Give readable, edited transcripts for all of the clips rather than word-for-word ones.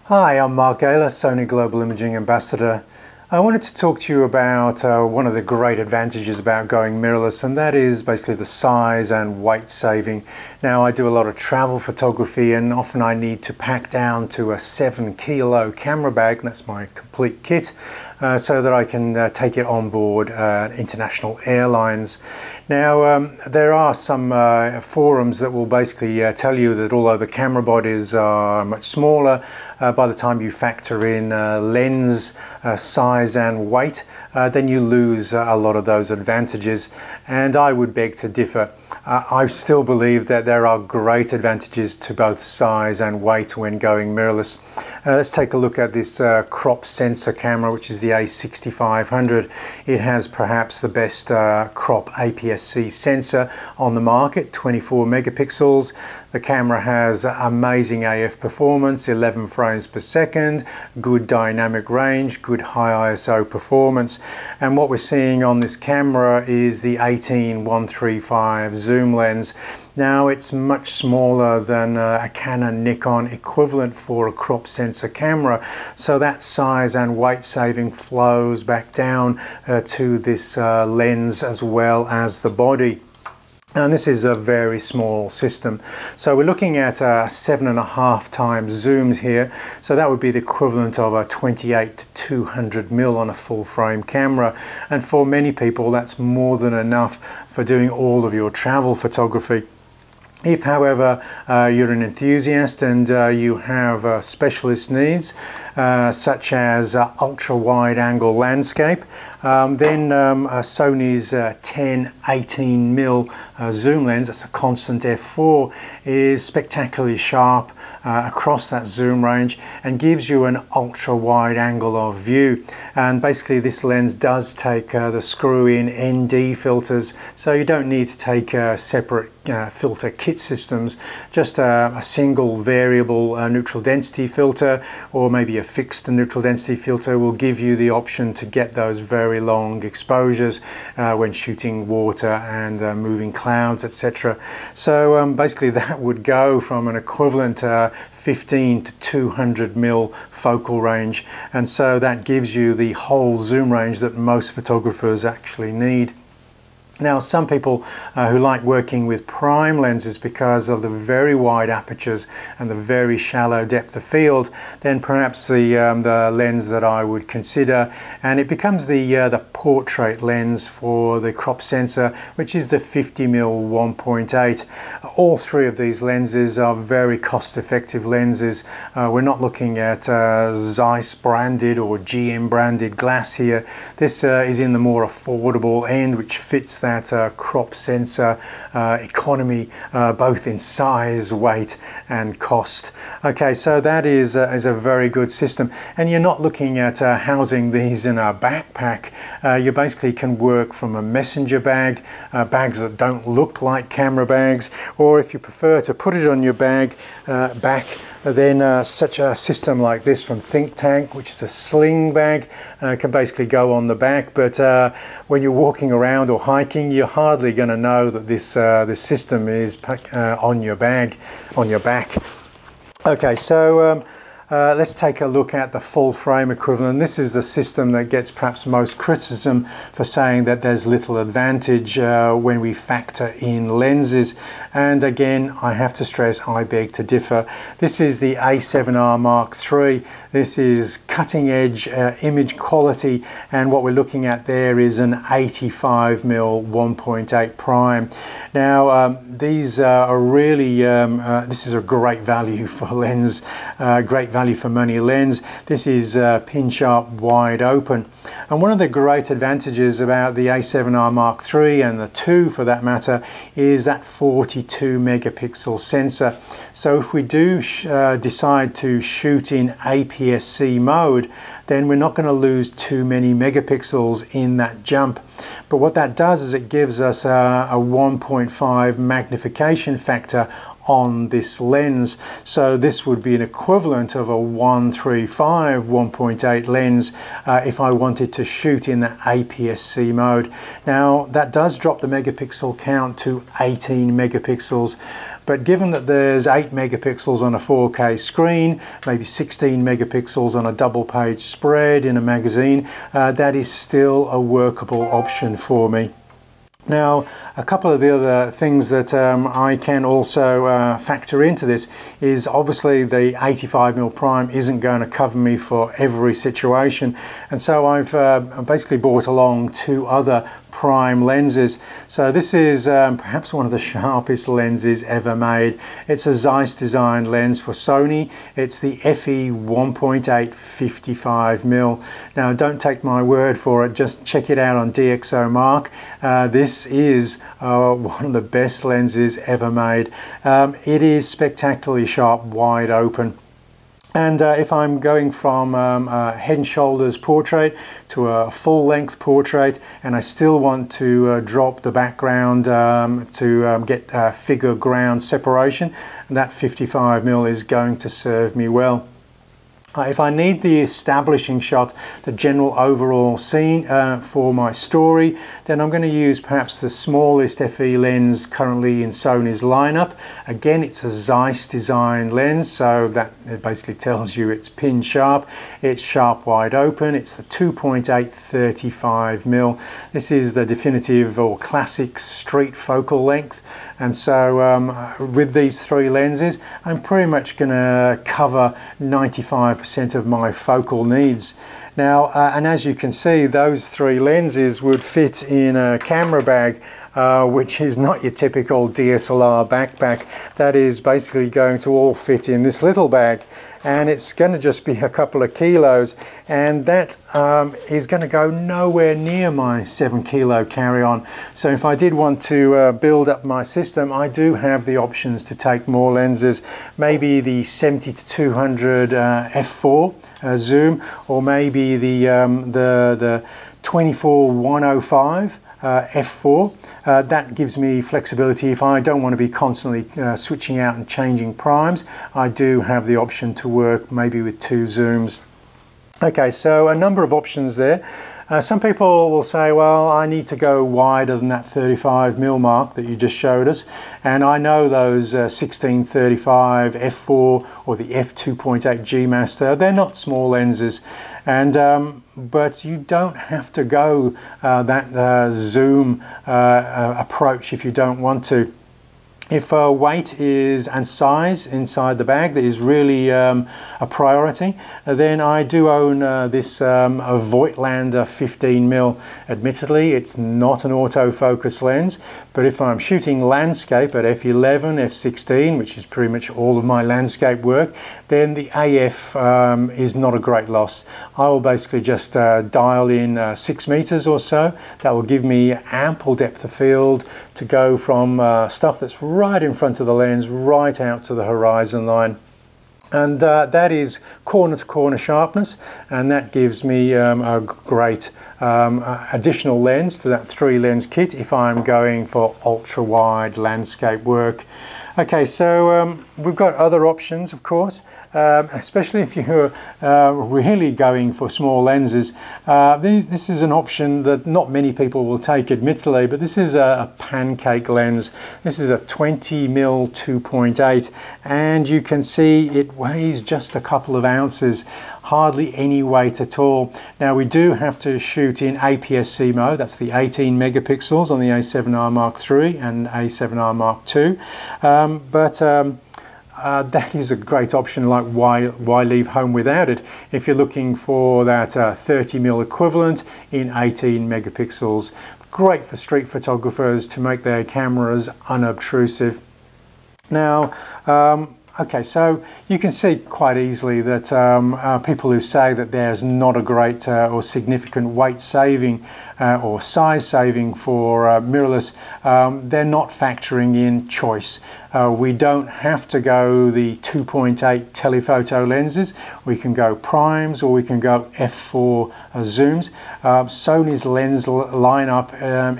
Hi, I'm Mark Gaylor, Sony Global Imaging Ambassador. I wanted to talk to you about one of the great advantages about going mirrorless, and that is basically the size and weight saving. Now, I do a lot of travel photography, and often I need to pack down to a 7-kilo camera bag, and that's my complete kit, so that I can take it on board international airlines. Now, there are some forums that will basically tell you that although the camera bodies are much smaller, by the time you factor in lens size and weight, then you lose a lot of those advantages, and I would beg to differ. I still believe that there are great advantages to both size and weight when going mirrorless. Let's take a look at this crop sensor camera, which is the A6500. It has perhaps the best crop APS-C sensor on the market, 24 megapixels. The camera has amazing AF performance, 11 frames per second, good dynamic range, good high ISO performance. And what we're seeing on this camera is the 18-135 zoom lens. Now, it's much smaller than a Canon Nikon equivalent for a crop sensor camera, so that size and weight saving flows back down to this lens as well as the body. And this is a very small system. So we're looking at 7.5 times zooms here. So that would be the equivalent of a 28-200mm on a full frame camera. And for many people, that's more than enough for doing all of your travel photography. If, however, you're an enthusiast and you have specialist needs, such as ultra-wide angle landscape, then Sony's 10-18mm zoom lens, that's a constant f4, is spectacularly sharp across that zoom range and gives you an ultra-wide angle of view. And basically this lens does take the screw-in ND filters, so you don't need to take separate filter kit systems. Just a single variable neutral density filter, or maybe a fixed neutral density filter, will give you the option to get those very long exposures when shooting water and moving clouds, etc. So basically that would go from an equivalent 15 to 200mm focal range, and so that gives you the whole zoom range that most photographers actually need. Now, some people who like working with prime lenses because of the very wide apertures and the very shallow depth of field, then perhaps the lens that I would consider, and it becomes the portrait lens for the crop sensor, which is the 50mm 1.8. All three of these lenses are very cost-effective lenses. We're not looking at Zeiss branded or GM branded glass here. This is in the more affordable end, which fits that crop sensor economy, both in size, weight and cost. Okay, so that is a very good system, and you're not looking at housing these in a backpack. You basically can work from a messenger bag, bags that don't look like camera bags, or if you prefer to put it on your bag back, then such a system like this from Think Tank, which is a sling bag, can basically go on the back. But when you're walking around or hiking, you're hardly going to know that this system is on your back. Okay, so let's take a look at the full frame equivalent. This is the system that gets perhaps most criticism for saying that there's little advantage when we factor in lenses. And again, I have to stress, I beg to differ. This is the A7R Mark III. This is cutting edge image quality, and what we're looking at there is an 85mm 1.8 prime. Now, these are really, this is a great value for lens, great value for money lens. This is pin sharp wide open. And one of the great advantages about the A7R Mark III, and the 2 for that matter, is that 42 megapixel sensor. So if we do decide to shoot in APS-C mode, then we're not going to lose too many megapixels in that jump. But what that does is it gives us a 1.5 magnification factor on this lens. So this would be an equivalent of a 135 1.8 lens if I wanted to shoot in the APS-C mode. Now that does drop the megapixel count to 18 megapixels. But given that there's 8 megapixels on a 4K screen, maybe 16 megapixels on a double page spread in a magazine, that is still a workable option for me. Now, a couple of the other things that I can also factor into this is obviously the 85mm prime isn't going to cover me for every situation, and so I've basically brought along 2 other prime lenses. So this is perhaps one of the sharpest lenses ever made. It's a Zeiss design lens for Sony. It's the FE 1.8 55mm. Now don't take my word for it, just check it out on DxOMark. This is one of the best lenses ever made. It is spectacularly sharp, wide open. And if I'm going from a head and shoulders portrait to a full-length portrait, and I still want to drop the background to get figure ground separation, that 55mm is going to serve me well. If I need the establishing shot, the general overall scene for my story, then I'm going to use perhaps the smallest FE lens currently in Sony's lineup. Again, it's a Zeiss design lens, so that it basically tells you it's pin sharp. It's sharp wide open. It's the 2.8 35mm. This is the definitive or classic street focal length. And so with these 3 lenses, I'm pretty much going to cover 95% of my focal needs. Now, and as you can see, those 3 lenses would fit in a camera bag, which is not your typical DSLR backpack. That is basically going to all fit in this little bag, and it's going to just be a couple of kilos, and that is going to go nowhere near my 7-kilo carry-on. So if I did want to build up my system, I do have the options to take more lenses, maybe the 70-200 f4 zoom, or maybe the 24-105 f4. That gives me flexibility. If I don't want to be constantly switching out and changing primes, I do have the option to work maybe with 2 zooms. Okay, so a number of options there. Some people will say, well, I need to go wider than that 35mm mark that you just showed us, and I know those 16-35 f4 or the f2.8 G Master, they're not small lenses, and but you don't have to go that zoom approach if you don't want to. If weight and size inside the bag that is really a priority, then I do own this Voigtlander 15mm. Admittedly, it's not an autofocus lens, but if I'm shooting landscape at f11, f16, which is pretty much all of my landscape work, then the AF is not a great loss. I will basically just dial in 6 meters or so. That will give me ample depth of field to go from stuff that's right in front of the lens right out to the horizon line, and that is corner to corner sharpness, and that gives me a great additional lens to that 3 lens kit if I'm going for ultra wide landscape work. Okay, so we've got other options, of course, especially if you're really going for small lenses. This is an option that not many people will take, admittedly, but this is a Pancake lens. This is a 20mm 2.8, and you can see it weighs just a couple of ounces, hardly any weight at all. Now we do have to shoot in APS-C mode. That's the 18 megapixels on the A7R Mark III and A7R Mark II. That is a great option. Like, why leave home without it if you're looking for that 30mm equivalent in 18 megapixels. Great for street photographers to make their cameras unobtrusive. Now, okay, so you can see quite easily that people who say that there's not a great or significant weight saving or size saving for mirrorless, they're not factoring in choice. We don't have to go the 2.8 telephoto lenses. We can go primes, or we can go f4 zooms. Sony's lens lineup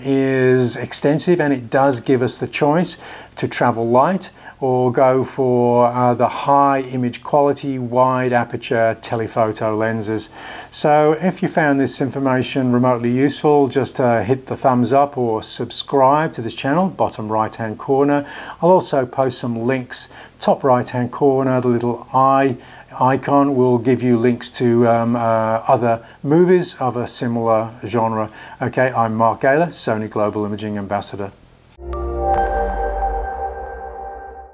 is extensive, and it does give us the choice to travel light or go for the high image quality, wide aperture telephoto lenses. So if you found this information remotely useful, just hit the thumbs up or subscribe to this channel, bottom right hand corner. I'll also post some links, top right hand corner, the little icon will give you links to other movies of a similar genre. Okay, I'm Mark Gaylor, Sony Global Imaging Ambassador.